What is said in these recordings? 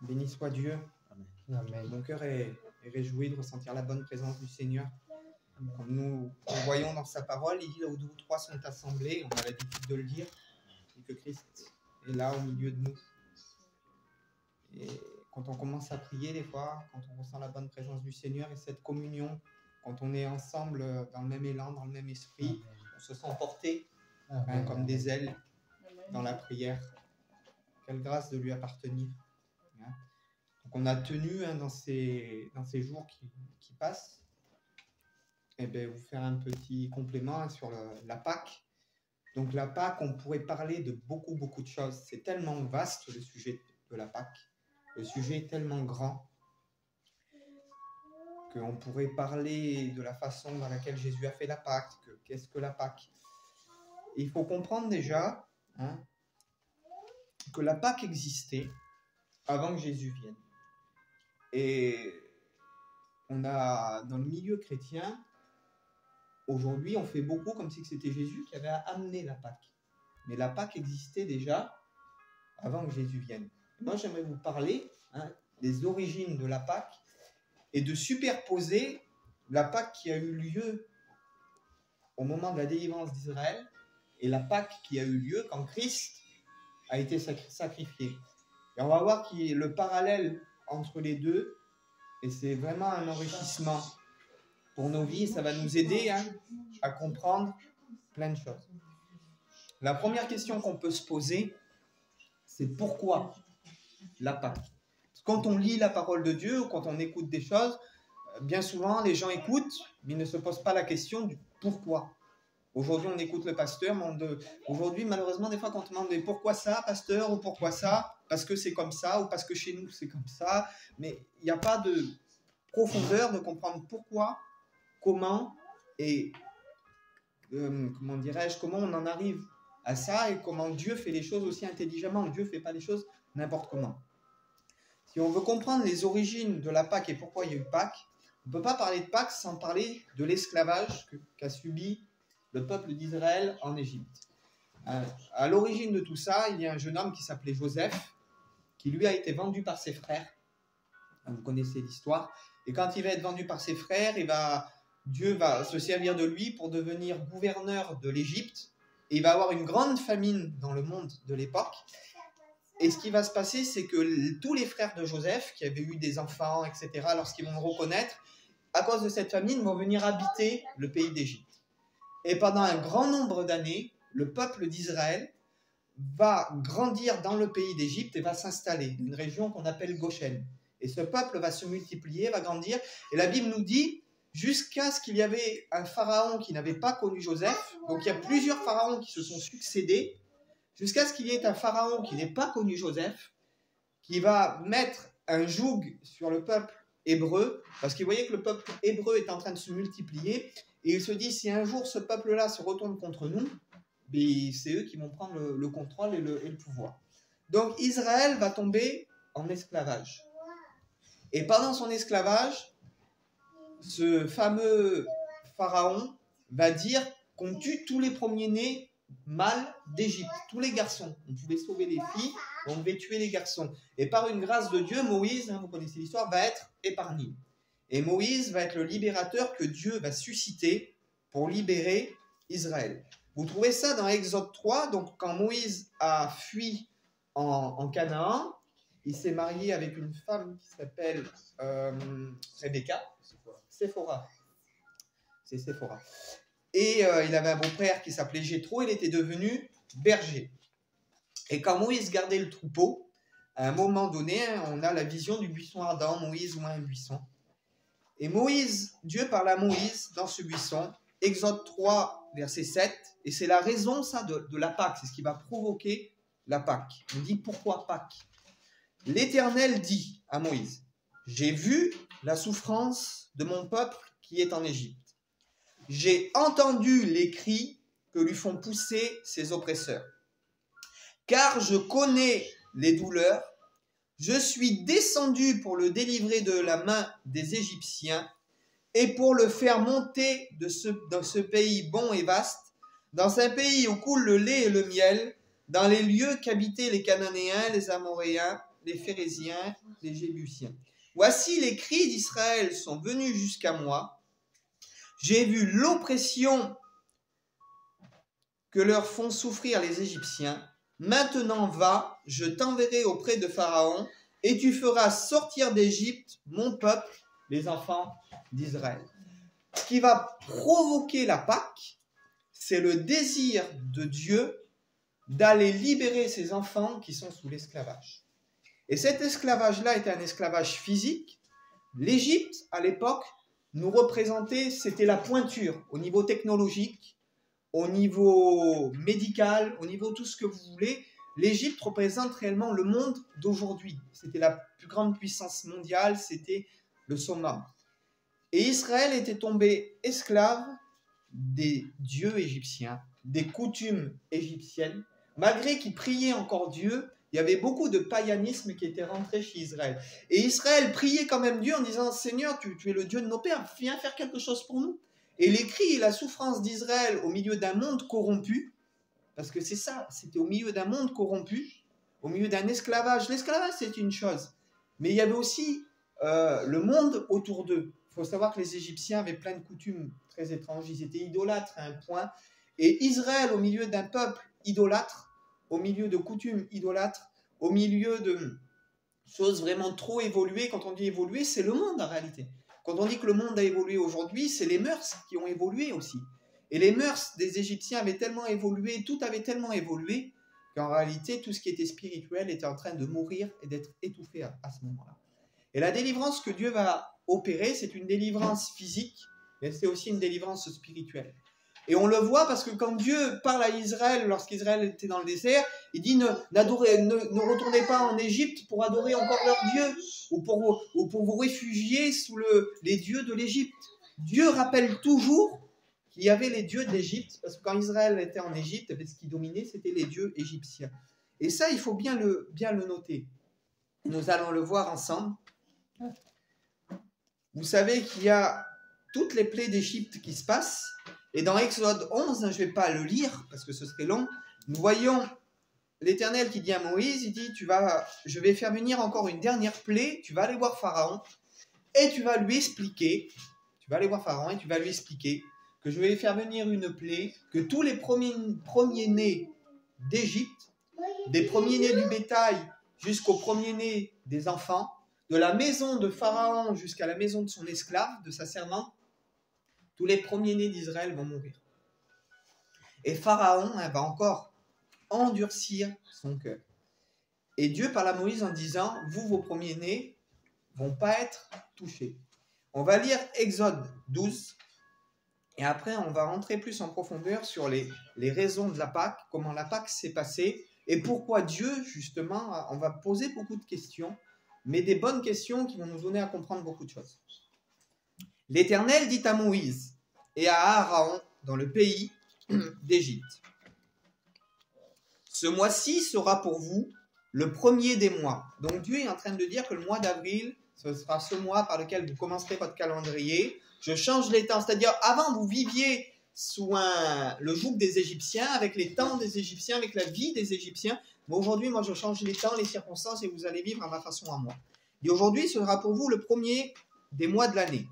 Béni soit Dieu. Amen. Mon cœur est réjoui de ressentir la bonne présence du Seigneur. Comme nous le voyons dans sa parole, il dit là où deux ou trois sont assemblés, on a l'habitude de le dire, et que Christ est là au milieu de nous. Et quand on commence à prier des fois, quand on ressent la bonne présence du Seigneur et cette communion, quand on est ensemble dans le même élan, dans le même esprit, on se sent porté comme des ailes dans la prière. Quelle grâce de lui appartenir. Donc on a tenu dans ces jours qui passent, et vous faire un petit complément sur la Pâque. Donc la Pâque, on pourrait parler de beaucoup de choses. C'est tellement vaste le sujet de la Pâque. Le sujet est tellement grand qu'on pourrait parler de la façon dans laquelle Jésus a fait la Pâque. Qu'est-ce que la Pâque? Et il faut comprendre déjà que la Pâque existait avant que Jésus vienne. Et on a, dans le milieu chrétien, aujourd'hui, on fait beaucoup comme si c'était Jésus qui avait amené la Pâque. Mais la Pâque existait déjà avant que Jésus vienne. Moi, j'aimerais vous parler des origines de la Pâque et de superposer la Pâque qui a eu lieu au moment de la délivrance d'Israël et la Pâque qui a eu lieu quand Christ a été sacrifié. Et on va voir le parallèle entre les deux, et c'est vraiment un enrichissement pour nos vies, et ça va nous aider à comprendre plein de choses. La première question qu'on peut se poser, c'est pourquoi la Pâque? Quand on lit la parole de Dieu ou quand on écoute des choses, bien souvent les gens écoutent, mais ils ne se posent pas la question du pourquoi. Aujourd'hui, on écoute le pasteur, mais aujourd'hui, malheureusement, des fois, quand on demande mais pourquoi ça, pasteur, ou pourquoi ça, parce que c'est comme ça, ou parce que chez nous, c'est comme ça, mais il n'y a pas de profondeur de comprendre pourquoi, comment, et comment on en arrive à ça, et comment Dieu fait les choses aussi intelligemment. Dieu ne fait pas les choses n'importe comment. Si on veut comprendre les origines de la Pâque et pourquoi il y a eu Pâque, on ne peut pas parler de Pâque sans parler de l'esclavage qu'a subi le peuple d'Israël en Égypte. À l'origine de tout ça, il y a un jeune homme qui s'appelait Joseph, qui lui a été vendu par ses frères. Vous connaissez l'histoire. Et quand il va être vendu par ses frères, Dieu va se servir de lui pour devenir gouverneur de l'Égypte. Et il va avoir une grande famine dans le monde de l'époque. Et ce qui va se passer, c'est que tous les frères de Joseph, qui avaient eu des enfants, etc., lorsqu'ils vont le reconnaître, à cause de cette famine, vont venir habiter le pays d'Égypte. Et pendant un grand nombre d'années, le peuple d'Israël va grandir dans le pays d'Égypte et va s'installer dans une région qu'on appelle Goshen. Et ce peuple va se multiplier, va grandir. Et la Bible nous dit, jusqu'à ce qu'il y avait un pharaon qui n'avait pas connu Joseph, donc il y a plusieurs pharaons qui se sont succédés, jusqu'à ce qu'il y ait un pharaon qui n'ait pas connu Joseph, qui va mettre un joug sur le peuple hébreu, parce qu'il voyait que le peuple hébreu est en train de se multiplier, et il se dit, si un jour ce peuple-là se retourne contre nous, c'est eux qui vont prendre le contrôle et le pouvoir. Donc Israël va tomber en esclavage. Et pendant son esclavage, ce fameux pharaon va dire qu'on tue tous les premiers-nés mâles d'Égypte, tous les garçons. On pouvait sauver les filles, on devait tuer les garçons. Et par une grâce de Dieu, Moïse, vous connaissez l'histoire, va être épargné. Et Moïse va être le libérateur que Dieu va susciter pour libérer Israël. Vous trouvez ça dans Exode 3, donc quand Moïse a fui en Canaan, il s'est marié avec une femme qui s'appelle Rebecca. Séphora. C'est Séphora. Et il avait un beau-frère qui s'appelait Jéthro, il était devenu berger. Et quand Moïse gardait le troupeau, à un moment donné, on a la vision du buisson ardent, Moïse voit un buisson. Et Dieu parle à Moïse dans ce buisson, Exode 3, verset 7, et c'est la raison ça de la Pâque, c'est ce qui va provoquer la Pâque. On dit pourquoi Pâque? L'Éternel dit à Moïse, j'ai vu la souffrance de mon peuple qui est en Égypte. J'ai entendu les cris que lui font pousser ses oppresseurs. Car je connais les douleurs, je suis descendu pour le délivrer de la main des Égyptiens et pour le faire monter dans ce pays bon et vaste, dans un pays où coule le lait et le miel, dans les lieux qu'habitaient les Cananéens, les Amoréens, les Phéréziens, les Jébusiens. Voici les cris d'Israël sont venus jusqu'à moi. J'ai vu l'oppression que leur font souffrir les Égyptiens. Maintenant va, je t'enverrai auprès de Pharaon, et tu feras sortir d'Égypte mon peuple, les enfants d'Israël. Ce qui va provoquer la Pâque, c'est le désir de Dieu d'aller libérer ses enfants qui sont sous l'esclavage. Et cet esclavage-là était un esclavage physique. L'Égypte, à l'époque, nous représentait, c'était la pointure au niveau technologique, au niveau médical, au niveau tout ce que vous voulez. L'Égypte représente réellement le monde d'aujourd'hui. C'était la plus grande puissance mondiale, c'était le summum. Et Israël était tombé esclave des dieux égyptiens, des coutumes égyptiennes. Malgré qu'ils priaient encore Dieu, il y avait beaucoup de païanisme qui était rentré chez Israël. Et Israël priait quand même Dieu en disant « Seigneur, tu es le Dieu de nos pères, viens faire quelque chose pour nous. » Et les cris et la souffrance d'Israël au milieu d'un monde corrompu, parce que c'est ça, c'était au milieu d'un monde corrompu, au milieu d'un esclavage. L'esclavage, c'est une chose, mais il y avait aussi le monde autour d'eux. Il faut savoir que les Égyptiens avaient plein de coutumes très étranges, ils étaient idolâtres à un point, et Israël, au milieu d'un peuple idolâtre, au milieu de coutumes idolâtres, au milieu de choses vraiment trop évoluées. Quand on dit évoluer, c'est le monde en réalité. Quand on dit que le monde a évolué aujourd'hui, c'est les mœurs qui ont évolué aussi. Et les mœurs des Égyptiens avaient tellement évolué, tout avait tellement évolué, qu'en réalité, tout ce qui était spirituel était en train de mourir et d'être étouffé à ce moment-là. Et la délivrance que Dieu va opérer, c'est une délivrance physique, mais c'est aussi une délivrance spirituelle. Et on le voit parce que quand Dieu parle à Israël, lorsqu'Israël était dans le désert, il dit ne retournez pas en Égypte pour adorer encore leur Dieu ou pour vous réfugier sous les dieux de l'Égypte. Dieu rappelle toujours qu'il y avait les dieux de l'Égypte, parce que quand Israël était en Égypte, ce qui dominait, c'était les dieux égyptiens. Et ça, il faut bien le noter. Nous allons le voir ensemble. Vous savez qu'il y a toutes les plaies d'Égypte qui se passent. Et dans Exode 11, je ne vais pas le lire parce que ce serait long, nous voyons l'Éternel qui dit à Moïse, il dit, je vais faire venir encore une dernière plaie, tu vas aller voir Pharaon et tu vas lui expliquer, que je vais faire venir une plaie, que tous les premiers-nés d'Égypte, des premiers-nés du bétail jusqu'aux premiers-nés des enfants, de la maison de Pharaon jusqu'à la maison de son esclave, de sa servante, tous les premiers-nés d'Israël vont mourir. Et Pharaon va encore endurcir son cœur. Et Dieu parle à Moïse en disant, vous, vos premiers-nés, ne vont pas être touchés. On va lire Exode 12, et après on va rentrer plus en profondeur sur les raisons de la Pâque, comment la Pâque s'est passée, et pourquoi Dieu, justement, on va poser beaucoup de questions, mais des bonnes questions qui vont nous donner à comprendre beaucoup de choses. L'Éternel dit à Moïse et à Aaron dans le pays d'Égypte, ce mois-ci sera pour vous le premier des mois. Donc Dieu est en train de dire que le mois d'avril, ce sera ce mois par lequel vous commencerez votre calendrier. Je change les temps, c'est-à-dire avant vous viviez sous le joug des Égyptiens, avec les temps des Égyptiens, avec la vie des Égyptiens. Mais aujourd'hui, moi je change les temps, les circonstances et vous allez vivre à ma façon à moi. Et aujourd'hui sera pour vous le premier des mois de l'année.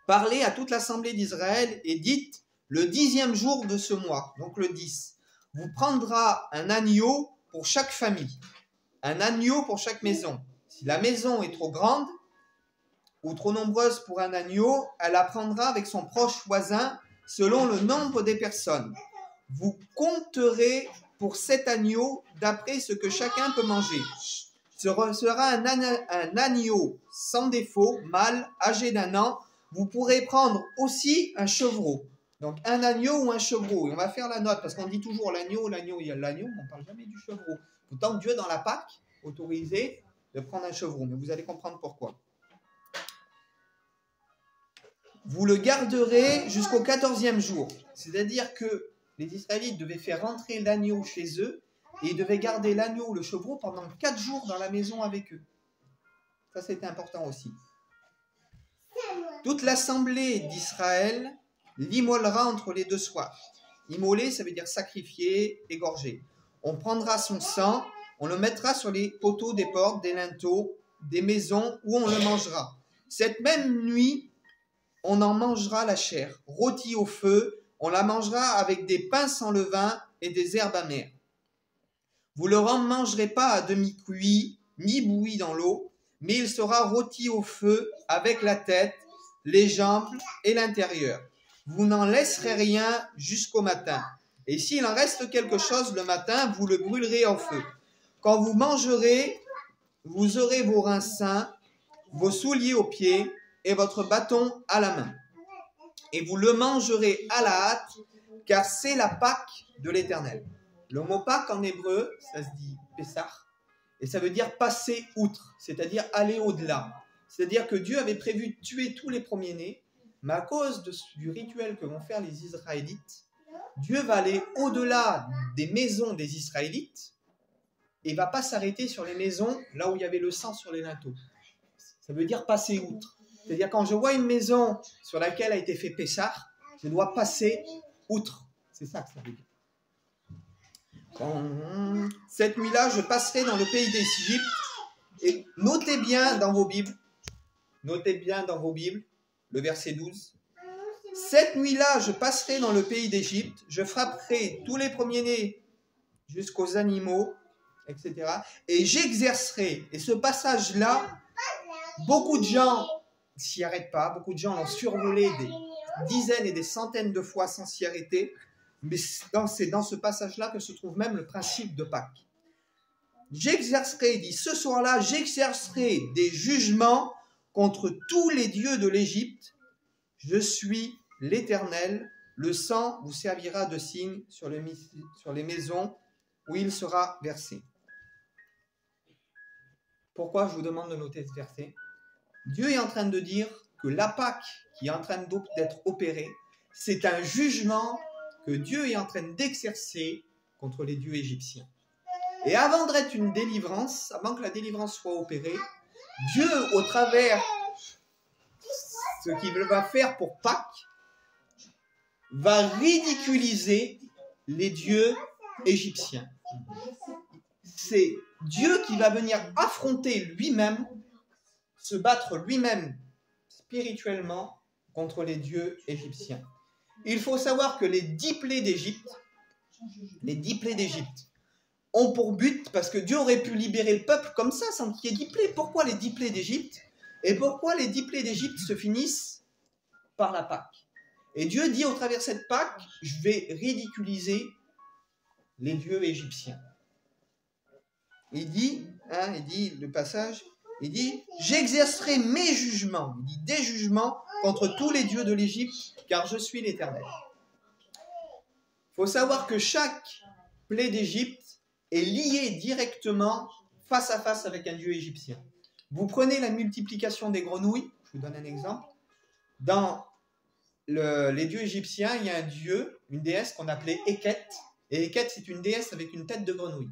Parlez à toute l'assemblée d'Israël et dites le 10e jour de ce mois, donc le 10. Vous prendra un agneau pour chaque famille, un agneau pour chaque maison. Si la maison est trop grande ou trop nombreuse pour un agneau, elle la prendra avec son proche voisin selon le nombre des personnes. Vous compterez pour cet agneau d'après ce que chacun peut manger. Ce sera un agneau sans défaut, mâle, âgé d'1 an. Vous pourrez prendre aussi un chevreau. Donc un agneau ou un chevreau. Et on va faire la note parce qu'on dit toujours l'agneau, il y a l'agneau, mais on ne parle jamais du chevreau. Pourtant Dieu dans la Pâque autorisait de prendre un chevreau, mais vous allez comprendre pourquoi. Vous le garderez jusqu'au 14e jour. C'est-à-dire que les Israélites devaient faire rentrer l'agneau chez eux et ils devaient garder l'agneau ou le chevreau pendant 4 jours dans la maison avec eux. Ça, c'était important aussi. Toute l'assemblée d'Israël l'immolera entre les 2 soirs. Immoler, ça veut dire sacrifier, égorger. On prendra son sang, On le mettra sur les poteaux des portes, des linteaux, des maisons où on le mangera. Cette même nuit, on en mangera la chair, rôtie au feu. On la mangera avec des pains sans levain et des herbes amères. Vous ne le mangerez pas à demi-cuit, ni bouilli dans l'eau, mais il sera rôti au feu avec la tête, les jambes et l'intérieur. Vous n'en laisserez rien jusqu'au matin. Et s'il en reste quelque chose le matin, vous le brûlerez au feu. Quand vous mangerez, vous aurez vos reins sains, vos souliers aux pieds et votre bâton à la main. Et vous le mangerez à la hâte, car c'est la Pâque de l'Éternel. Le mot Pâque en hébreu, ça se dit Pessah, et ça veut dire passer outre, c'est-à-dire aller au-delà. C'est-à-dire que Dieu avait prévu de tuer tous les premiers-nés, mais à cause du rituel que vont faire les Israélites, Dieu va aller au-delà des maisons des Israélites et ne va pas s'arrêter sur les maisons là où il y avait le sang sur les linteaux. Ça veut dire passer outre. C'est-à-dire quand je vois une maison sur laquelle a été fait Pessah, je dois passer outre. C'est ça que ça veut dire. Cette nuit-là, je passerai dans le pays d'Égypte. Et notez bien dans vos Bibles, le verset 12. Cette nuit-là, je passerai dans le pays d'Égypte, je frapperai tous les premiers-nés jusqu'aux animaux, etc. Et j'exercerai. Et ce passage-là, beaucoup de gens s'y arrêtent pas, beaucoup de gens l'ont survolé des dizaines et des centaines de fois sans s'y arrêter, mais c'est dans ce passage-là que se trouve même le principe de Pâques. J'exercerai, dit, ce soir-là, j'exercerai des jugements contre tous les dieux de l'Égypte. Je suis l'Éternel, le sang vous servira de signe sur les maisons où il sera versé. Pourquoi je vous demande de noter ce verset? Dieu est en train de dire que la Pâque qui est en train d'être opérée, c'est un jugement que Dieu est en train d'exercer contre les dieux égyptiens. Et avant d'être une délivrance, avant que la délivrance soit opérée, Dieu, au travers ce qu'il va faire pour Pâques, va ridiculiser les dieux égyptiens. C'est Dieu qui va venir affronter lui-même, se battre lui-même spirituellement contre les dieux égyptiens. Il faut savoir que les 10 plaies d'Égypte ont pour but, parce que Dieu aurait pu libérer le peuple comme ça, sans qu'il y ait 10 plaies. Pourquoi les 10 plaies d'Égypte? Et pourquoi les 10 plaies d'Égypte se finissent par la Pâque? Et Dieu dit au travers de cette Pâque, je vais ridiculiser les dieux égyptiens. Il dit le passage, il dit, j'exercerai mes jugements, il dit des jugements contre tous les dieux de l'Égypte, car je suis l'Éternel. Il faut savoir que chaque plaie d'Égypte est liée directement face à face avec un dieu égyptien. Vous prenez la multiplication des grenouilles, je vous donne un exemple. Dans les dieux égyptiens, il y a un dieu, une déesse qu'on appelait Eket. Et Eket, c'est une déesse avec une tête de grenouille.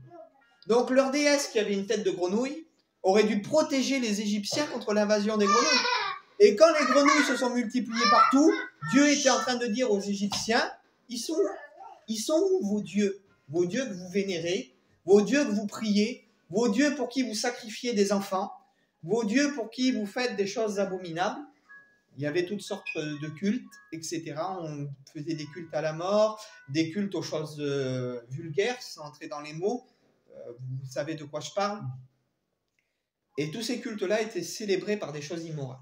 Donc leur déesse qui avait une tête de grenouille aurait dû protéger les Égyptiens contre l'invasion des grenouilles. Et quand les grenouilles se sont multipliées partout, Dieu était en train de dire aux Égyptiens, ils sont où vos dieux que vous vénérez, vos dieux que vous priez, vos dieux pour qui vous sacrifiez des enfants, vos dieux pour qui vous faites des choses abominables. Il y avait toutes sortes de cultes, etc. On faisait des cultes à la mort, des cultes aux choses vulgaires, sans entrer dans les mots. Vous savez de quoi je parle. Et tous ces cultes-là étaient célébrés par des choses immorales.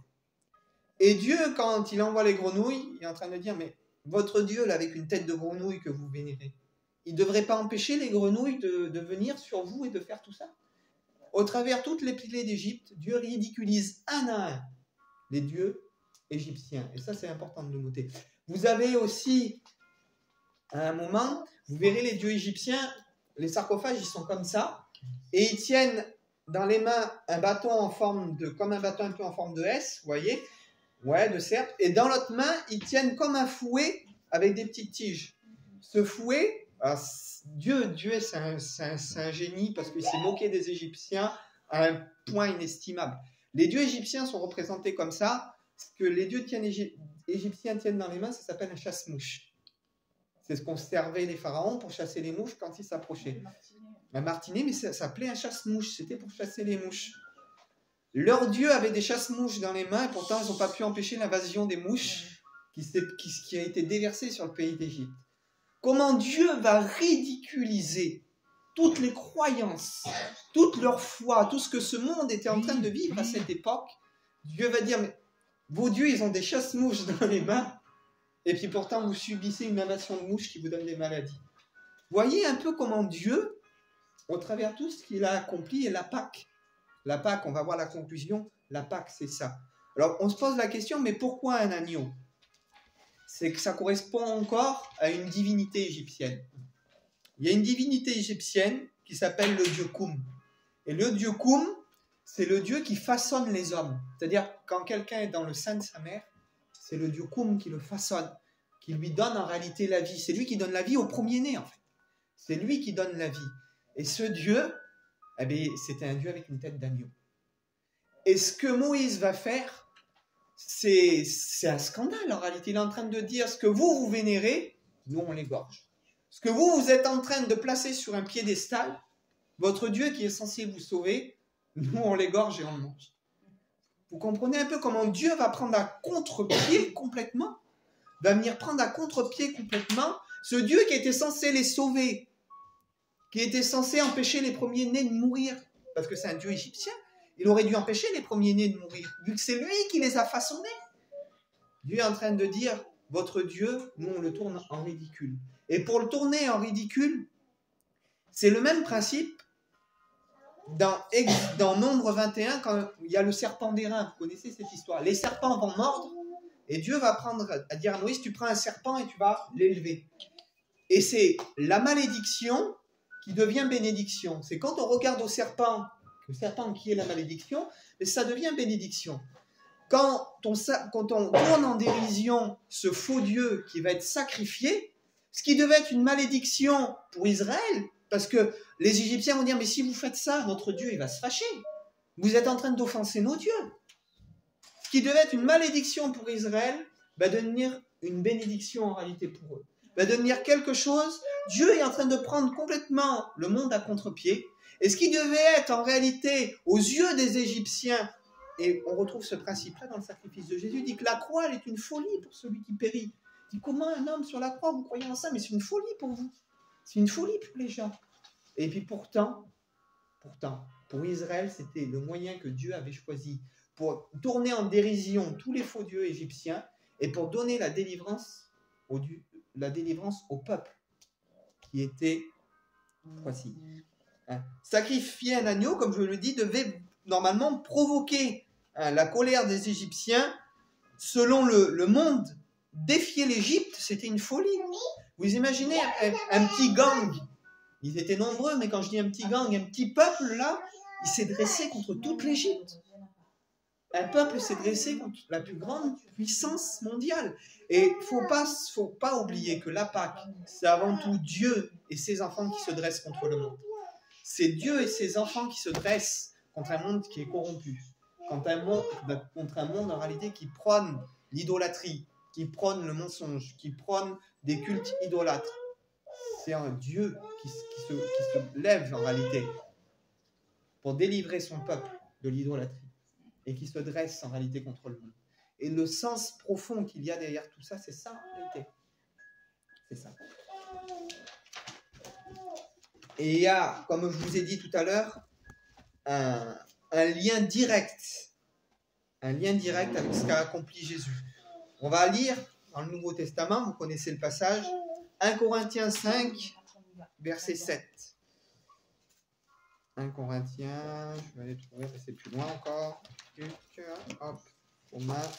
Et Dieu, quand il envoie les grenouilles, il est en train de dire, mais votre Dieu, là, avec une tête de grenouille que vous vénérez, il ne devrait pas empêcher les grenouilles de venir sur vous et de faire tout ça? Au travers toutes les plaies d'Égypte, Dieu ridiculise un à un les dieux égyptiens. Et ça, c'est important de le noter. Vous avez aussi, à un moment, vous verrez les dieux égyptiens, les sarcophages, ils sont comme ça, et ils tiennent dans les mains un bâton comme un bâton un peu en forme de S, vous voyez, ouais, de serpe, et dans l'autre main, ils tiennent comme un fouet avec des petites tiges. Ce fouet, alors, Dieu c'est un génie parce qu'il s'est moqué des Égyptiens à un point inestimable. Les dieux égyptiens sont représentés comme ça. Ce que les dieux égyptiens tiennent dans les mains, ça s'appelle un chasse-mouche. C'est ce qu'on servait les pharaons pour chasser les mouches quand ils s'approchaient. un martinet, mais ça s'appelait un chasse-mouche. C'était pour chasser les mouches. Leur dieu avait des chasse-mouches dans les mains et pourtant ils n'ont pas pu empêcher l'invasion des mouches qui a été déversée sur le pays d'Égypte. Comment Dieu va ridiculiser toutes les croyances, toute leur foi, tout ce que ce monde était en train de vivre à cette époque. Dieu va dire, mais vos dieux, ils ont des chasse-mouches dans les mains, et puis pourtant vous subissez une invasion de mouches qui vous donne des maladies. Voyez un peu comment Dieu, au travers de tout ce qu'il a accompli, et la Pâque, on va voir la conclusion, la Pâque, c'est ça. Alors, on se pose la question, mais pourquoi un agneau? C'est que ça correspond encore à une divinité égyptienne. Il y a une divinité égyptienne qui s'appelle le dieu Koum. Et le dieu Koum, c'est le dieu qui façonne les hommes. C'est-à-dire, quand quelqu'un est dans le sein de sa mère, c'est le dieu Koum qui le façonne, qui lui donne en réalité la vie. C'est lui qui donne la vie au premier-né, en fait. C'est lui qui donne la vie. Et ce dieu, eh bien, c'était un dieu avec une tête d'agneau. Et ce que Moïse va faire, c'est un scandale en réalité. Il est en train de dire, ce que vous vénérez, nous on l'égorge. Ce que vous êtes en train de placer sur un piédestal, votre Dieu qui est censé vous sauver, nous on l'égorge et on le mange. Vous comprenez un peu comment Dieu va prendre à contre-pied complètement, va venir prendre à contre-pied complètement ce Dieu qui était censé les sauver, qui était censé empêcher les premiers-nés de mourir, parce que c'est un Dieu égyptien. Il aurait dû empêcher les premiers-nés de mourir, vu que c'est lui qui les a façonnés. Dieu est en train de dire, votre Dieu, nous on le tourne en ridicule. Et pour le tourner en ridicule, c'est le même principe dans Nombre 21, quand il y a le serpent d'airain. Vous connaissez cette histoire. Les serpents vont mordre, et Dieu va dire à Moïse, tu prends un serpent et tu vas l'élever. Et c'est la malédiction qui devient bénédiction. C'est quand on regarde au serpent, le serpent qui est la malédiction, mais ça devient bénédiction. Quand on tourne en dérision ce faux Dieu qui va être sacrifié, ce qui devait être une malédiction pour Israël, parce que les Égyptiens vont dire, mais si vous faites ça, notre Dieu il va se fâcher. Vous êtes en train d'offenser nos dieux. Ce qui devait être une malédiction pour Israël va devenir une bénédiction en réalité pour eux. Va devenir quelque chose, Dieu est en train de prendre complètement le monde à contre-pied. Et ce qui devait être en réalité aux yeux des Égyptiens, et on retrouve ce principe-là dans le sacrifice de Jésus, dit que la croix elle est une folie pour celui qui périt. Il dit comment un homme sur la croix, vous croyez en ça, mais c'est une folie pour vous. C'est une folie pour les gens. Et puis pourtant, pour Israël, c'était le moyen que Dieu avait choisi pour tourner en dérision tous les faux dieux égyptiens et pour donner la délivrance au peuple qui était voici. Sacrifier un agneau, comme je le dis, devait normalement provoquer la colère des Égyptiens. Selon le monde, défier l'Égypte, c'était une folie. Vous imaginez un petit gang, ils étaient nombreux, mais quand je dis un petit gang, un petit peuple là, il s'est dressé contre toute l'Égypte. Un peuple s'est dressé contre la plus grande puissance mondiale. Et faut pas oublier que la Pâque, c'est avant tout Dieu et ses enfants qui se dressent contre le monde. C'est Dieu et ses enfants qui se dressent contre un monde qui est corrompu, contre un monde en réalité qui prône l'idolâtrie, qui prône le mensonge, qui prône des cultes idolâtres. C'est un Dieu qui se lève en réalité pour délivrer son peuple de l'idolâtrie et qui se dresse en réalité contre le monde. Et le sens profond qu'il y a derrière tout ça, c'est ça en réalité. C'est ça. Et il y a, comme je vous ai dit tout à l'heure, un lien direct avec ce qu'a accompli Jésus. On va lire dans le Nouveau Testament, vous connaissez le passage, 1 Corinthiens 5, verset 7. 1 Corinthiens, je vais aller trouver, c'est plus loin encore. Hop, Romains.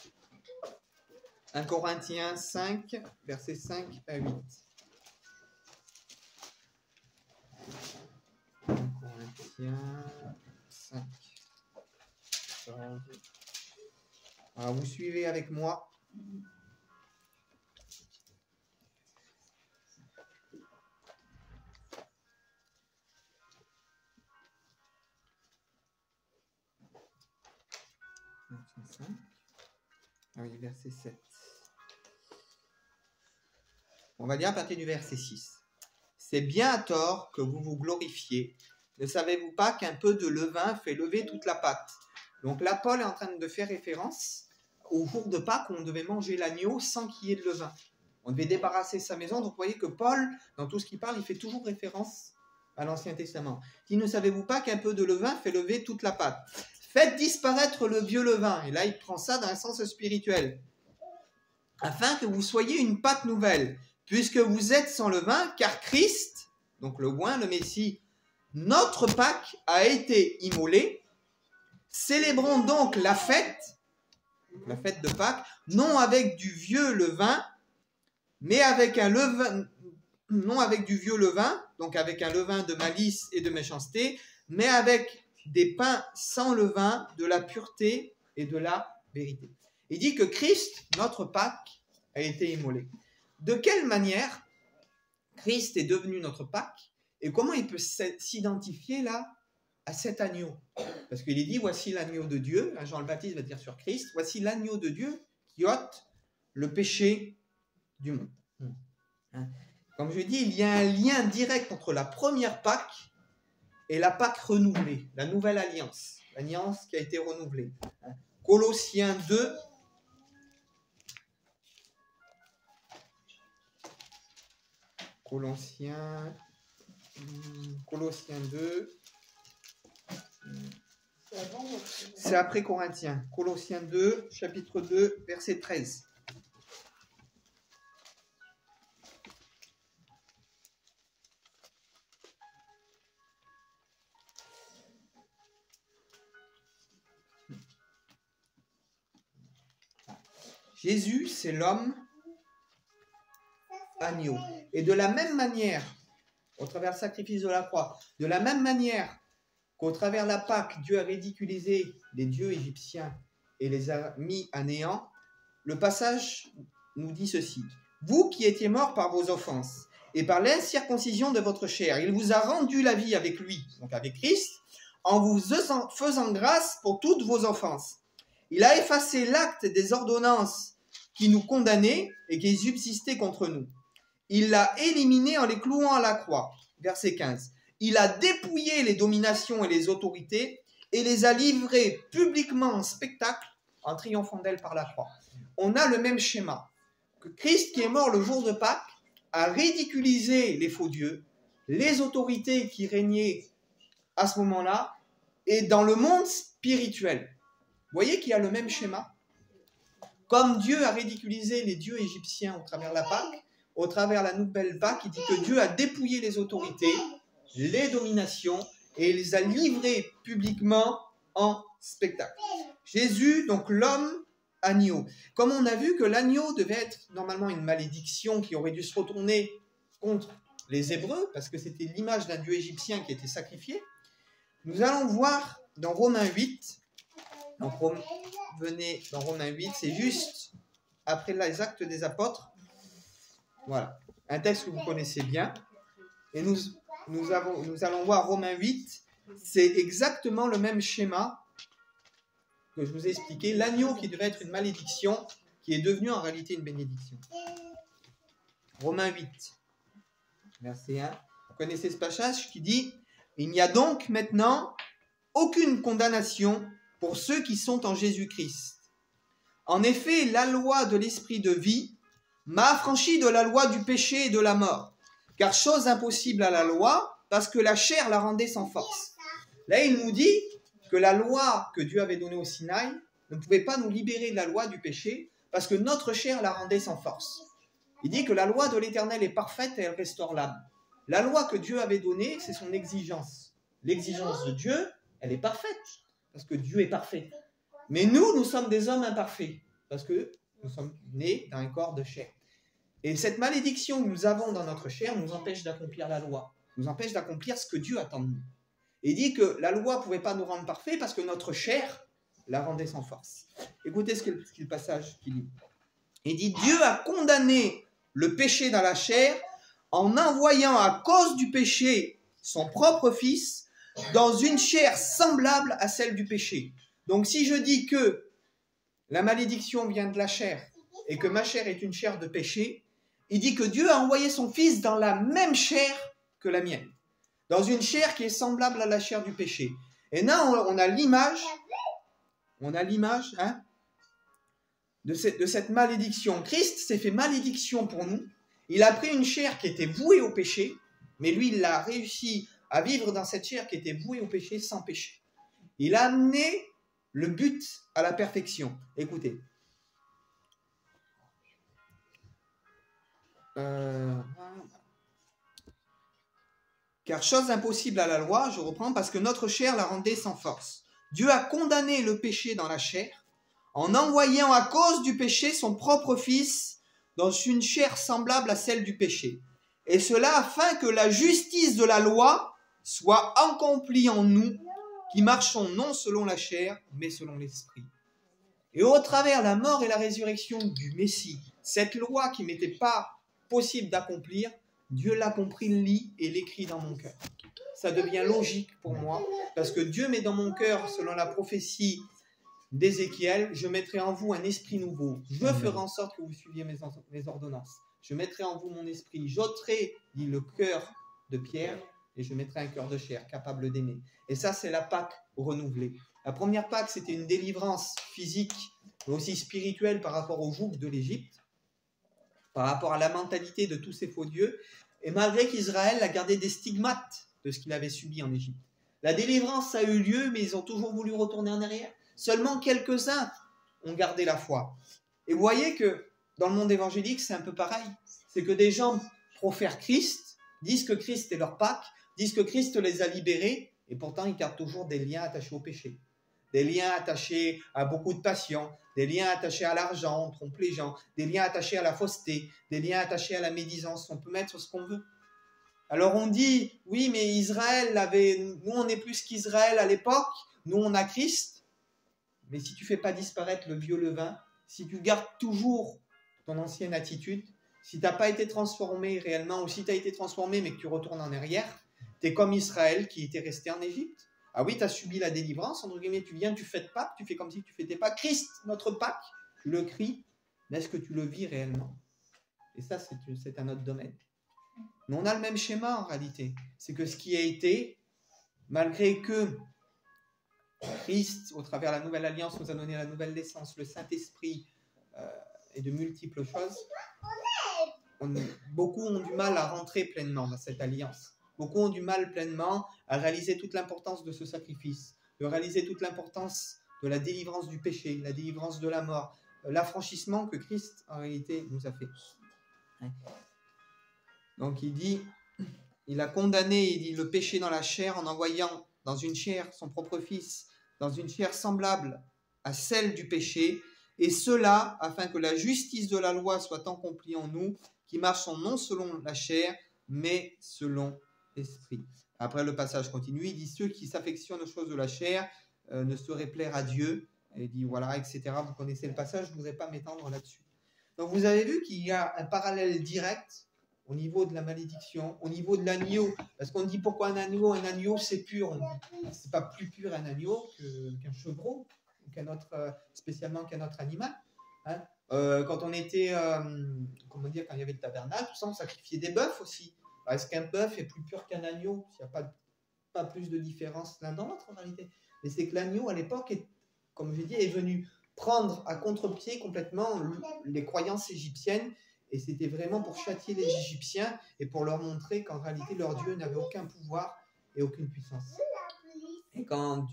1 Corinthiens 5, verset 5 à 8. 1 Corinthiens 5. Alors, vous suivez avec moi. Ah oui, verset 7. On va lire à partir du verset 6. c'est bien à tort que vous vous glorifiez. Ne savez-vous pas qu'un peu de levain fait lever toute la pâte? Donc là, Paul est en train de faire référence au jour de Pâques où on devait manger l'agneau sans qu'il y ait de levain. On devait débarrasser sa maison. Donc vous voyez que Paul, dans tout ce qu'il parle, il fait toujours référence à l'Ancien Testament. Il dit, ne savez-vous pas qu'un peu de levain fait lever toute la pâte? Faites disparaître le vieux levain. Et là, il prend ça dans un sens spirituel. Afin que vous soyez une pâte nouvelle, puisque vous êtes sans levain, car Christ, donc le oint, le Messie, notre Pâques a été immolé. Célébrons donc la fête de Pâques, non avec du vieux levain, mais avec un levain, non avec du vieux levain, donc avec un levain de malice et de méchanceté, mais avec des pains sans levain, de la pureté et de la vérité. Il dit que Christ, notre Pâques, a été immolé. De quelle manière Christ est devenu notre Pâques et comment il peut s'identifier là à cet agneau? Parce qu'il est dit, voici l'agneau de Dieu, Jean le Baptiste va dire sur Christ, voici l'agneau de Dieu qui ôte le péché du monde. Comme je dis, il y a un lien direct entre la première Pâques et la Pâques renouvelée, la nouvelle alliance, l'alliance qui a été renouvelée. Colossiens 2, Colossiens 2, c'est après Corinthiens. Colossiens 2, chapitre 2, verset 13. Jésus, c'est l'homme agneau. Et de la même manière, au travers du sacrifice de la croix, de la même manière qu'au travers de la Pâque, Dieu a ridiculisé les dieux égyptiens et les a mis à néant, le passage nous dit ceci. Vous qui étiez morts par vos offenses et par l'incirconcision de votre chair, il vous a rendu la vie avec lui, donc avec Christ, en vous faisant grâce pour toutes vos offenses. Il a effacé l'acte des ordonnances qui nous condamnaient et qui subsistaient contre nous. Il l'a éliminé en les clouant à la croix. Verset 15. Il a dépouillé les dominations et les autorités et les a livrées publiquement en spectacle en triomphant d'elles par la croix. On a le même schéma. Que Christ qui est mort le jour de Pâques a ridiculisé les faux dieux, les autorités qui régnaient à ce moment-là et dans le monde spirituel. Vous voyez qu'il y a le même schéma. Comme Dieu a ridiculisé les dieux égyptiens au travers de la Pâque, au travers de la nouvelle Pâque, il dit que Dieu a dépouillé les autorités, les dominations, et il les a livrées publiquement en spectacle. Jésus, donc l'homme agneau. Comme on a vu que l'agneau devait être normalement une malédiction qui aurait dû se retourner contre les Hébreux, parce que c'était l'image d'un dieu égyptien qui était sacrifié, nous allons voir dans Romains 8, donc venez dans Romains 8, c'est juste après les Actes des Apôtres. Voilà, un texte que vous connaissez bien. Et nous allons voir Romains 8, c'est exactement le même schéma que je vous ai expliqué. L'agneau qui devait être une malédiction, qui est devenu en réalité une bénédiction. Romains 8, verset 1. Vous connaissez ce passage qui dit « Il n'y a donc maintenant aucune condamnation pour ceux qui sont en Jésus-Christ. En effet, la loi de l'esprit de vie m'a affranchi de la loi du péché et de la mort. Car chose impossible à la loi, parce que la chair la rendait sans force. » Là, il nous dit que la loi que Dieu avait donnée au Sinaï ne pouvait pas nous libérer de la loi du péché, parce que notre chair la rendait sans force. Il dit que la loi de l'Éternel est parfaite et elle restaure l'âme. La loi que Dieu avait donnée, c'est son exigence. L'exigence de Dieu, elle est parfaite, parce que Dieu est parfait. Mais nous sommes des hommes imparfaits, parce que nous sommes nés d'un corps de chair. Et cette malédiction que nous avons dans notre chair nous empêche d'accomplir la loi, nous empêche d'accomplir ce que Dieu attend de nous. Et il dit que la loi ne pouvait pas nous rendre parfaits parce que notre chair la rendait sans force. Écoutez ce qu'est le passage qu'il dit. Il dit « Dieu a condamné le péché dans la chair en envoyant à cause du péché son propre Fils dans une chair semblable à celle du péché. » Donc si je dis que la malédiction vient de la chair et que ma chair est une chair de péché, il dit que Dieu a envoyé son Fils dans la même chair que la mienne, dans une chair qui est semblable à la chair du péché. Et là, on a l'image hein, de cette malédiction. Christ s'est fait malédiction pour nous. Il a pris une chair qui était vouée au péché, mais lui, il a réussi à vivre dans cette chair qui était vouée au péché sans péché. Il a amené le but à la perfection. Écoutez. Car chose impossible à la loi, je reprends, parce que notre chair la rendait sans force. Dieu a condamné le péché dans la chair en envoyant à cause du péché son propre Fils dans une chair semblable à celle du péché. Et cela afin que la justice de la loi soit accomplie en nous, qui marchons non selon la chair, mais selon l'esprit. Et au travers la mort et la résurrection du Messie, cette loi qui n'était pas possible d'accomplir, Dieu l'a compris, lit et l'écrit dans mon cœur. Ça devient logique pour moi, parce que Dieu met dans mon cœur, selon la prophétie d'Ézéchiel, je mettrai en vous un esprit nouveau. Je ferai en sorte que vous suiviez mes ordonnances. Je mettrai en vous mon esprit. J'ôterai, dit le cœur de pierre, et je mettrai un cœur de chair, capable d'aimer. Et ça, c'est la Pâque renouvelée. La première Pâque, c'était une délivrance physique, mais aussi spirituelle par rapport au joug de l'Égypte, par rapport à la mentalité de tous ces faux dieux, et malgré qu'Israël a gardé des stigmates de ce qu'il avait subi en Égypte. La délivrance a eu lieu, mais ils ont toujours voulu retourner en arrière. Seulement quelques-uns ont gardé la foi. Et vous voyez que dans le monde évangélique, c'est un peu pareil. C'est que des gens profèrent Christ, disent que Christ est leur Pâque, disent que Christ les a libérés, et pourtant ils gardent toujours des liens attachés au péché. Des liens attachés à beaucoup de passion, des liens attachés à l'argent, on trompe les gens, des liens attachés à la fausseté, des liens attachés à la médisance, on peut mettre ce qu'on veut. Alors on dit, oui, mais Israël avait, nous on est plus qu'Israël à l'époque, nous on a Christ, mais si tu ne fais pas disparaître le vieux levain, si tu gardes toujours ton ancienne attitude, si tu n'as pas été transformé réellement, ou si tu as été transformé mais que tu retournes en arrière, tu es comme Israël qui était resté en Égypte. Ah oui, tu as subi la délivrance, entre guillemets, tu viens, tu fêtes Pâques, tu fais comme si tu ne fêtais pas Christ, notre Pâques, tu le cries, mais est-ce que tu le vis réellement? Et ça, c'est un autre domaine. Mais on a le même schéma en réalité. C'est que ce qui a été, malgré que Christ, au travers de la nouvelle alliance, nous a donné la nouvelle naissance, le Saint-Esprit et de multiples choses, beaucoup ont du mal à rentrer pleinement dans cette alliance. Beaucoup ont du mal pleinement à réaliser toute l'importance de ce sacrifice, de réaliser toute l'importance de la délivrance du péché, la délivrance de la mort, l'affranchissement que Christ, en réalité, nous a fait. Donc il dit, il a condamné, il dit, le péché dans la chair en envoyant dans une chair son propre Fils, dans une chair semblable à celle du péché, et cela afin que la justice de la loi soit accomplie en nous, qui marchons non selon la chair, mais selon l'esprit. Après le passage continue, il dit, ceux qui s'affectionnent aux choses de la chair ne sauraient plaire à Dieu, et il dit, voilà, etc. Vous connaissez le passage, je ne voudrais pas m'étendre là-dessus. Donc vous avez vu qu'il y a un parallèle direct au niveau de la malédiction, au niveau de l'agneau. Parce qu'on dit pourquoi un agneau c'est pur. C'est pas plus pur un agneau qu'un chevreau, spécialement qu'un autre animal. Hein. Quand on était, quand il y avait le tabernacle, tout ça, on sacrifiait des bœufs aussi. Alors, est-ce qu'un bœuf est plus pur qu'un agneau? Il n'y a pas plus de différence l'un dans l'autre en réalité. Mais c'est que l'agneau à l'époque, comme je dis, est venu prendre à contre-pied complètement les croyances égyptiennes. Et c'était vraiment pour châtier les Égyptiens et pour leur montrer qu'en réalité, leur Dieu n'avait aucun pouvoir et aucune puissance. Et quand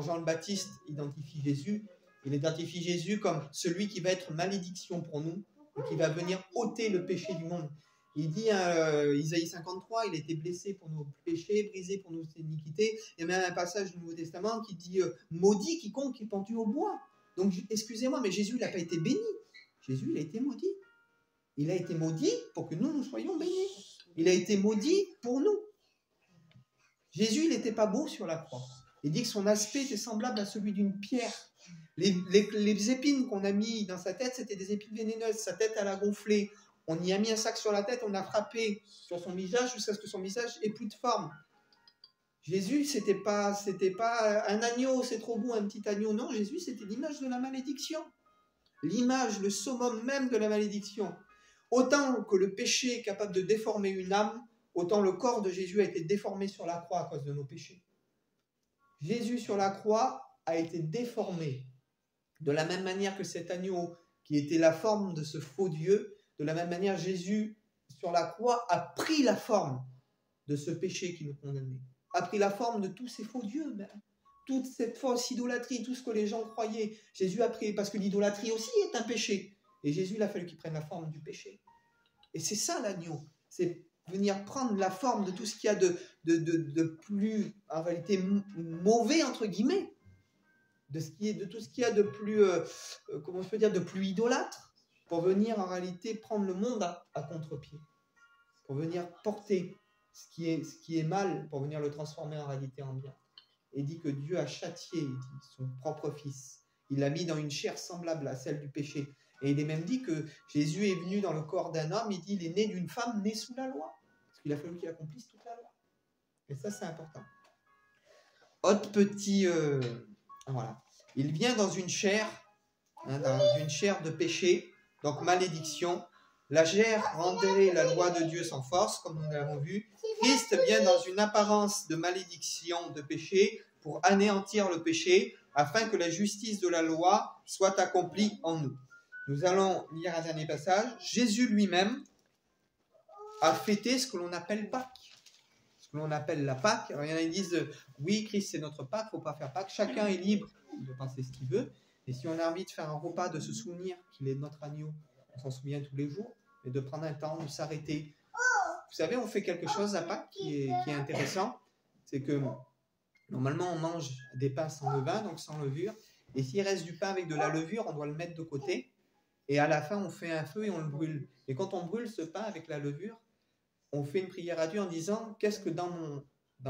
Jean le Baptiste identifie Jésus, il identifie Jésus comme celui qui va être malédiction pour nous et qui va venir ôter le péché du monde. Il dit, Isaïe 53, il a été blessé pour nos péchés, brisé pour nos iniquités. Il y a même un passage du Nouveau Testament qui dit, maudit quiconque est pendu au bois. Donc, excusez-moi, mais Jésus n'a pas été béni. Jésus, il a été maudit. Il a été maudit pour que nous soyons bénis. Il a été maudit pour nous. Jésus, il n'était pas beau sur la croix. Il dit que son aspect était semblable à celui d'une pierre. Les épines qu'on a mis dans sa tête, c'était des épines vénéneuses. Sa tête, elle a gonflé. On y a mis un sac sur la tête, on a frappé sur son visage jusqu'à ce que son visage ait plus de forme. Jésus, c'était pas un agneau, c'est trop beau, un petit agneau. Non, Jésus, c'était l'image de la malédiction. L'image, le summum même de la malédiction. Autant que le péché est capable de déformer une âme, autant le corps de Jésus a été déformé sur la croix à cause de nos péchés. Jésus sur la croix a été déformé de la même manière que cet agneau qui était la forme de ce faux Dieu, de la même manière Jésus sur la croix a pris la forme de ce péché qui nous condamnait, a pris la forme de tous ces faux dieux, toute cette fausse idolâtrie, tout ce que les gens croyaient. Jésus a pris, parce que l'idolâtrie aussi est un péché, et Jésus il a fallu qu'il prenne la forme du péché. Et c'est ça l'agneau, c'est venir prendre la forme de tout ce qu'il y a de plus, en réalité, mauvais, entre guillemets, de tout ce qu'il y a de plus, comment je peux dire, de plus idolâtre, pour venir en réalité prendre le monde à contre-pied, pour venir porter ce qui est mal, pour venir le transformer en réalité en bien. Et dit que Dieu a châtié son propre fils. Il l'a mis dans une chair semblable à celle du péché. Et il est même dit que Jésus est venu dans le corps d'un homme, il dit il est né d'une femme née sous la loi. Parce qu'il a fallu qu'il accomplisse toute la loi. Et ça, c'est important. Autre petit... voilà. Il vient dans une chair de péché, donc malédiction. La chair rendrait la loi de Dieu sans force, comme nous l'avons vu. Christ vient dans une apparence de malédiction, de péché, pour anéantir le péché, afin que la justice de la loi soit accomplie en nous. Nous allons lire un dernier passage. Jésus lui-même a fêté ce que l'on appelle Pâques. Ce que l'on appelle la Pâque. Alors, il y en a qui disent, oui, Christ c'est notre Pâque, il ne faut pas faire Pâques. Chacun est libre de penser ce qu'il veut. Et si on a envie de faire un repas, de se souvenir qu'il est notre agneau, on s'en souvient tous les jours, et de prendre un temps, de s'arrêter. Vous savez, on fait quelque chose à Pâques qui est intéressant, c'est que normalement on mange des pains sans levain, donc sans levure, et s'il reste du pain avec de la levure, on doit le mettre de côté, et à la fin on fait un feu et on le brûle. Et quand on brûle ce pain avec la levure, on fait une prière à Dieu en disant, qu'est-ce que dans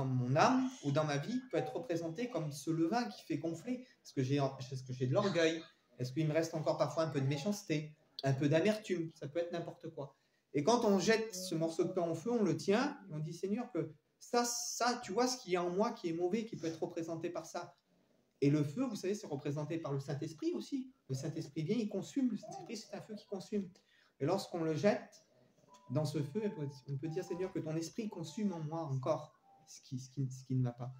mon âme ou dans ma vie peut être représenté comme ce levain qui fait gonfler? Est-ce que j'ai de l'orgueil? Est-ce qu'il me reste encore parfois un peu de méchanceté, un peu d'amertume? Ça peut être n'importe quoi. Et quand on jette ce morceau de pain au feu, on le tient, et on dit, Seigneur, que ça, tu vois ce qu'il y a en moi qui est mauvais, qui peut être représenté par ça. Et le feu, vous savez, c'est représenté par le Saint-Esprit aussi. Le Saint-Esprit vient, il consume. Le Saint-Esprit, c'est un feu qui consume. Et lorsqu'on le jette dans ce feu, on peut dire, Seigneur, que ton esprit consume en moi encore ce qui ne va pas.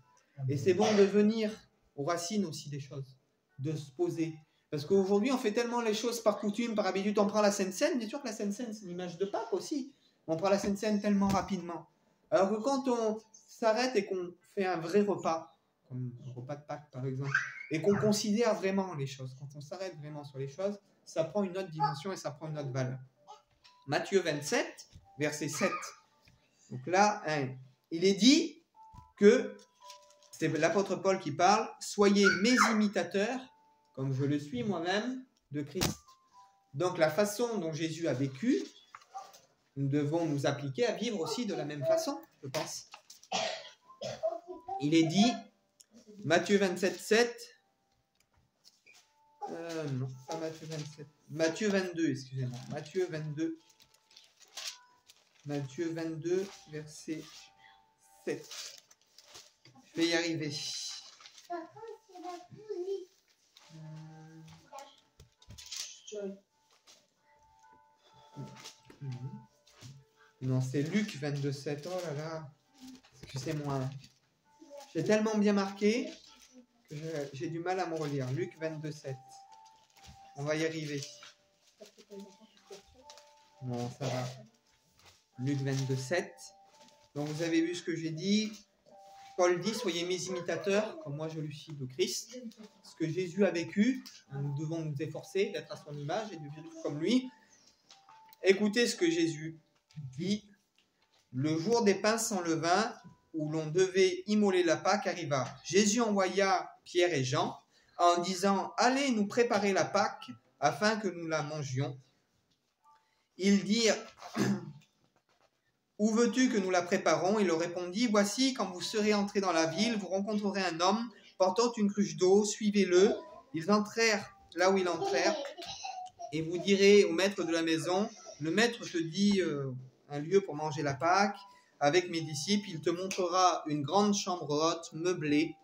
Et c'est bon de venir aux racines aussi des choses, de se poser. Parce qu'aujourd'hui, on fait tellement les choses par coutume, par habitude. On prend la Sainte Seine, bien sûr que la Sainte Seine, c'est une image de Pâques aussi. On prend la Sainte Seine tellement rapidement. Alors que quand on s'arrête et qu'on fait un vrai repas, comme un repas de Pâques par exemple, et qu'on considère vraiment les choses, quand on s'arrête vraiment sur les choses, ça prend une autre dimension et ça prend une autre valeur. Matthieu 27, verset 7. Donc là, il est dit que, c'est l'apôtre Paul qui parle, « Soyez mes imitateurs, comme je le suis moi-même, de Christ. » Donc la façon dont Jésus a vécu, nous devons nous appliquer à vivre aussi de la même façon, je pense. Il est dit, Matthieu 27, 7, non, pas Matthieu 27, Matthieu 22, excusez-moi, Matthieu 22, verset 7. Je vais y arriver. Non, c'est Luc 22, 7. Oh là là, excusez-moi. J'ai tellement bien marqué que j'ai du mal à me relire. Luc 22, 7. On va y arriver. Non, ça va. Luc 22, 7. Donc vous avez vu ce que j'ai dit. Paul dit, soyez mes imitateurs, comme moi je le suis de Christ. Ce que Jésus a vécu, nous devons nous efforcer d'être à son image et de vivre comme lui. Écoutez ce que Jésus dit. Le jour des pains sans levain, où l'on devait immoler la Pâque, arriva. Jésus envoya Pierre et Jean en disant, allez nous préparer la Pâque afin que nous la mangions. Ils dirent, où veux-tu que nous la préparons? Il leur répondit, voici, quand vous serez entrés dans la ville, vous rencontrerez un homme portant une cruche d'eau, suivez-le. Ils entrèrent là où ils entrèrent, et vous direz au maître de la maison, le maître te dit un lieu pour manger la Pâque avec mes disciples, il te montrera une grande chambre haute, meublée,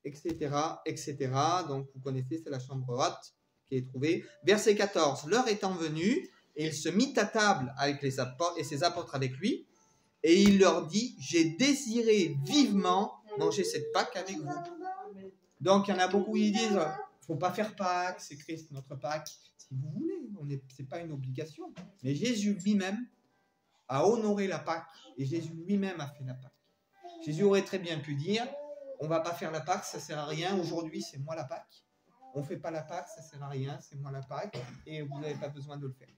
etc., etc. Donc vous connaissez, c'est la chambre haute qui est trouvée. Verset 14, l'heure étant venue, et il se mit à table avec ses apôtres avec lui. Et il leur dit, j'ai désiré vivement manger cette Pâque avec vous. Donc, il y en a beaucoup qui disent, il ne faut pas faire Pâques, c'est Christ notre Pâque. Si vous voulez, ce n'est pas une obligation. Mais Jésus lui-même a honoré la Pâque et Jésus lui-même a fait la Pâque. Jésus aurait très bien pu dire, on ne va pas faire la Pâque, ça ne sert à rien, aujourd'hui c'est moi la Pâque. On ne fait pas la Pâque, ça ne sert à rien, c'est moi la Pâque et vous n'avez pas besoin de le faire.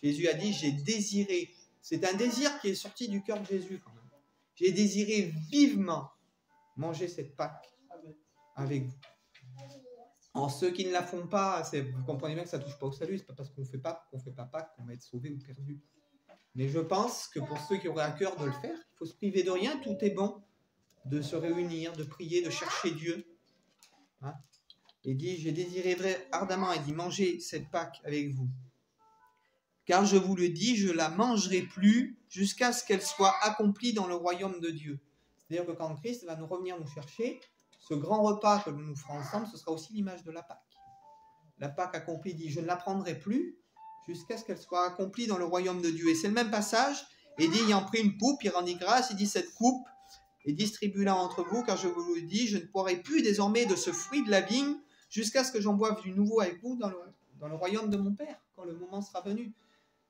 Jésus a dit, j'ai désiré, c'est un désir qui est sorti du cœur de Jésus quand même. J'ai désiré vivement manger cette Pâque avec vous. En ceux qui ne la font pas, vous comprenez bien que ça ne touche pas au salut, ce n'est pas parce qu'on ne fait pas Pâques qu'on va être sauvé ou perdu. Mais je pense que pour ceux qui auraient à cœur de le faire, il faut se priver de rien, tout est bon, de se réunir, de prier, de chercher Dieu. Hein? Il dit, j'ai désiré ardemment, il dit, manger cette Pâque avec vous. Car je vous le dis, je la mangerai plus jusqu'à ce qu'elle soit accomplie dans le royaume de Dieu. C'est-à-dire que quand Christ va nous revenir nous chercher, ce grand repas que nous ferons ensemble, ce sera aussi l'image de la Pâque. La Pâque accomplie dit, je ne la prendrai plus jusqu'à ce qu'elle soit accomplie dans le royaume de Dieu. Et c'est le même passage, il dit, ayant pris une coupe, il rendit grâce, il dit, cette coupe, et distribue-la entre vous, car je vous le dis, je ne boirai plus désormais de ce fruit de la vigne, jusqu'à ce que j'en boive du nouveau avec vous dans le royaume de mon Père, quand le moment sera venu.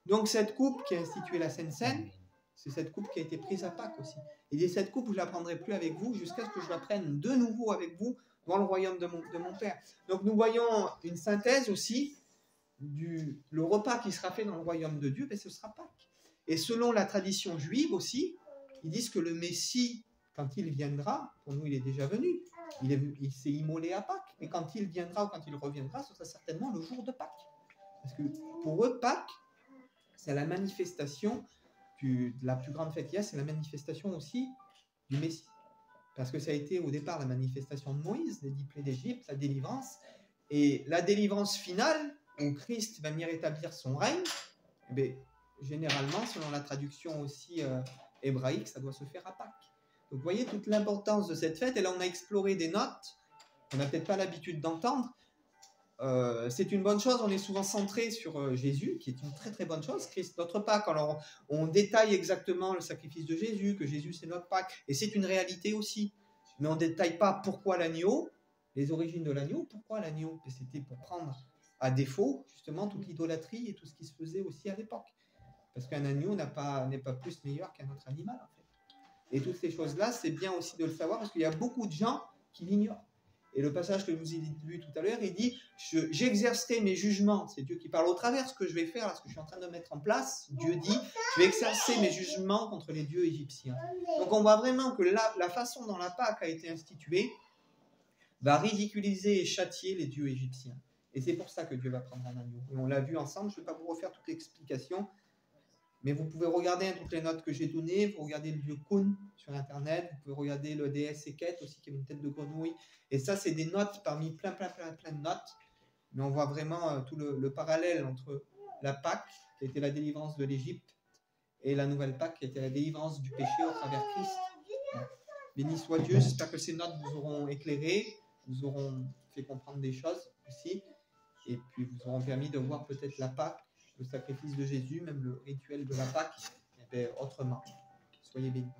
Donc cette coupe qui a institué la Sainte Seine, c'est cette coupe qui a été prise à Pâques aussi. Il dit, cette coupe, je ne la prendrai plus avec vous, jusqu'à ce que je la prenne de nouveau avec vous, dans le royaume de mon Père. Donc nous voyons une synthèse aussi, le repas qui sera fait dans le royaume de Dieu, ben, ce sera Pâques. Et selon la tradition juive aussi, ils disent que le Messie, quand il viendra, pour nous il est déjà venu, il s'est immolé à Pâques, mais quand il viendra ou quand il reviendra, ce sera certainement le jour de Pâques. Parce que pour eux, Pâques, c'est la manifestation de la plus grande fête qu'il y a, c'est la manifestation aussi du Messie. Parce que ça a été au départ la manifestation de Moïse, les 10 plaies d'Égypte, la délivrance, et la délivrance finale, où Christ va venir établir son règne, eh bien, généralement, selon la traduction aussi hébraïque, ça doit se faire à Pâques. Donc vous voyez toute l'importance de cette fête, et là on a exploré des notes qu'on n'a peut-être pas l'habitude d'entendre. C'est une bonne chose, on est souvent centré sur Jésus, qui est une très très bonne chose, Christ notre Pâques. Alors on détaille exactement le sacrifice de Jésus, que Jésus c'est notre Pâques, et c'est une réalité aussi. Mais on ne détaille pas pourquoi l'agneau, les origines de l'agneau, pourquoi l'agneau. C'était pour prendre à défaut justement toute l'idolâtrie et tout ce qui se faisait aussi à l'époque. Parce qu'un agneau n'est pas plus meilleur qu'un autre animal en fait. Et toutes ces choses-là, c'est bien aussi de le savoir, parce qu'il y a beaucoup de gens qui l'ignorent. Et le passage que je vous ai lu tout à l'heure, il dit, j'exercerai mes jugements, c'est Dieu qui parle au travers de ce que je vais faire, là, ce que je suis en train de mettre en place. Dieu dit, je vais exercer mes jugements contre les dieux égyptiens. Donc on voit vraiment que la façon dont la Pâque a été instituée va ridiculiser et châtier les dieux égyptiens. Et c'est pour ça que Dieu va prendre un agneau. Et on l'a vu ensemble, je ne vais pas vous refaire toute l'explication, mais vous pouvez regarder toutes les notes que j'ai données, vous regardez le dieu Kun sur Internet, vous pouvez regarder le déesse Eket aussi, qui avait une tête de grenouille. Et ça, c'est des notes parmi plein de notes. Mais on voit vraiment tout le parallèle entre la Pâque, qui a été la délivrance de l'Égypte, et la nouvelle Pâque, qui a été la délivrance du péché au travers Christ. Béni soit Dieu, j'espère que ces notes vous auront éclairé, vous auront fait comprendre des choses aussi, et puis vous auront permis de voir peut-être la Pâque, le sacrifice de Jésus, même le rituel de la Pâque, autrement. Soyez bénis.